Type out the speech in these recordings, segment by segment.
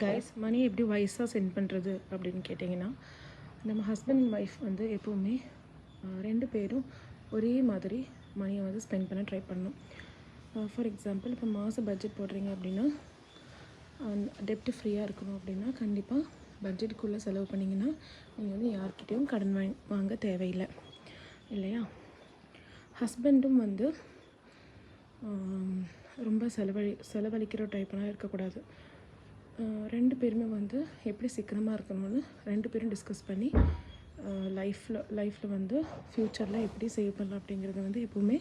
Guys, மணி எப்படி வைஸாக send பண்ணுறது அப்படின்னு கேட்டிங்கன்னா, நம்ம ஹஸ்பண்ட் அண்ட் ஒய்ஃப் வந்து எப்போவுமே 2 பேரும் ஒரே மாதிரி மணியை வந்து ஸ்பெண்ட் பண்ண ட்ரை பண்ணணும். ஃபார் எக்ஸாம்பிள், இப்போ மாத பட்ஜெட் போடுறீங்க அப்படின்னா, டெப்ட் ஃப்ரீயாக இருக்கணும் அப்படின்னா கண்டிப்பாக பட்ஜெட்டுக்குள்ளே செலவு பண்ணிங்கன்னா நீங்கள் வந்து யார்கிட்டையும் கடன் வாங்க தேவையில்லை இல்லையா? ஹஸ்பண்டும் வந்து ரொம்ப செலவழிக்கிற டைப்லாம் இருக்கக்கூடாது. 2 பேருமே வந்து எப்படி சிக்கனமாக இருக்கணும்னு 2 பேரும் டிஸ்கஸ் பண்ணி லைஃப்பில் வந்து ஃப்யூச்சரில் எப்படி சேவ் பண்ணலாம் அப்படிங்கிறத வந்து எப்போவுமே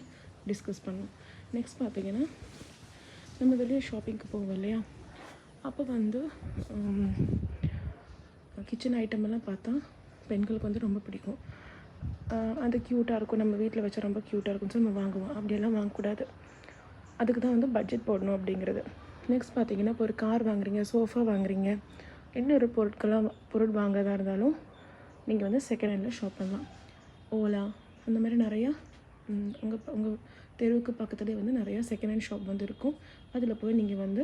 டிஸ்கஸ் பண்ணணும். நெக்ஸ்ட் பார்த்திங்கன்னா, நம்ம வெளியே ஷாப்பிங்க்கு போவோம் இல்லையா? அப்போ வந்து கிச்சன் ஐட்டமெல்லாம் பார்த்தா பெண்களுக்கு வந்து ரொம்ப பிடிக்கும். அது க்யூட்டாக இருக்கும், நம்ம வீட்டில் வச்சா ரொம்ப க்யூட்டாக இருக்கும்னு சொல்லி நம்ம வாங்குவோம். அப்படியெல்லாம் வாங்கக்கூடாது. அதுக்கு தான் வந்து பட்ஜெட் போடணும் அப்படிங்கிறது. நெக்ஸ்ட் பார்த்திங்கன்னா, இப்போ ஒரு கார் வாங்குறீங்க, சோஃபா வாங்குறீங்க, இன்னொரு பொருள் வாங்குறதா இருந்தாலும் நீங்கள் வந்து செகண்ட் ஹேண்டில் ஷாப் பண்ணலாம். ஓலா அந்த மாதிரி நிறையா உங்கள் தெருவுக்கு பக்கத்துலேயே வந்து நிறையா செகண்ட் ஹேண்ட் ஷாப் வந்து இருக்கும். அதில் போய் நீங்கள் வந்து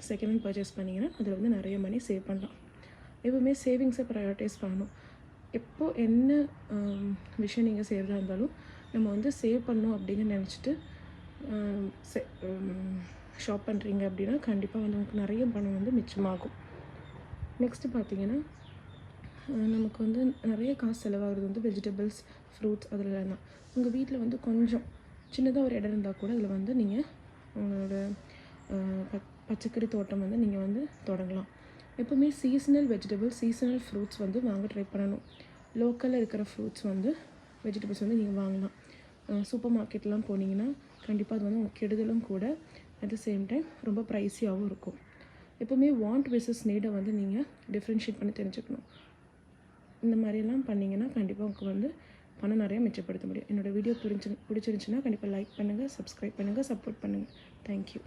செகண்ட் ஹேண்ட் பர்ச்சேஸ் பண்ணிங்கன்னா அதில் வந்து நிறைய மணி சேவ் பண்ணலாம். எப்பவுமே சேவிங்ஸை ப்ரையாரிட்டைஸ் பண்ணணும். எப்போது என்ன விஷயம் நீங்கள் செய்கிறதா இருந்தாலும் நம்ம வந்து சேவ் பண்ணணும் அப்படின்னு நினச்சிட்டு ஷாப் பண்ணுறீங்க அப்படின்னா கண்டிப்பாக வந்து உங்களுக்கு நிறைய பணம் வந்து மிச்சமாகும். நெக்ஸ்ட்டு பார்த்திங்கன்னா, நமக்கு வந்து நிறைய காசு செலவாகிறது வந்து வெஜிடபிள்ஸ், ஃப்ரூட்ஸ் அதிலலாம் தான். உங்கள் வீட்டில் வந்து கொஞ்சம் சின்னதாக ஒரு இடம் இருந்தால் கூட அதில் வந்து நீங்கள் உங்களோட பச்சைக்கறி தோட்டம் வந்து நீங்கள் வந்து தொடங்கலாம். எப்போவுமே சீசனல் வெஜிடபிள்ஸ், சீசனல் ஃப்ரூட்ஸ் வந்து வாங்க ட்ரை பண்ணணும். லோக்கலில் இருக்கிற ஃப்ரூட்ஸ் வந்து வெஜிடபிள்ஸ் வந்து நீங்கள் வாங்கலாம். சூப்பர் மார்க்கெட்லாம் போனீங்கன்னா கண்டிப்பாக அது வந்து உங்களுக்கு கெடுதலும் கூட, அட் த சேம் டைம் ரொம்ப ப்ரைஸியாகவும் இருக்கும். எப்போவுமே வாண்ட் வெர்சஸ் நீடை வந்து நீங்கள் டிஃப்ரென்ஷியேட் பண்ணி தெரிஞ்சுக்கணும். இந்த மாதிரியெல்லாம் பண்ணிங்கன்னா கண்டிப்பாக உங்களுக்கு வந்து பணம் நிறையா மிச்சப்படுத்த முடியும். என்னோடய வீடியோ பிடிச்சிருந்துச்சுன்னா கண்டிப்பாக லைக் பண்ணுங்கள், சப்ஸ்கிரைப் பண்ணுங்கள், சப்போர்ட் பண்ணுங்கள். தேங்க்யூ.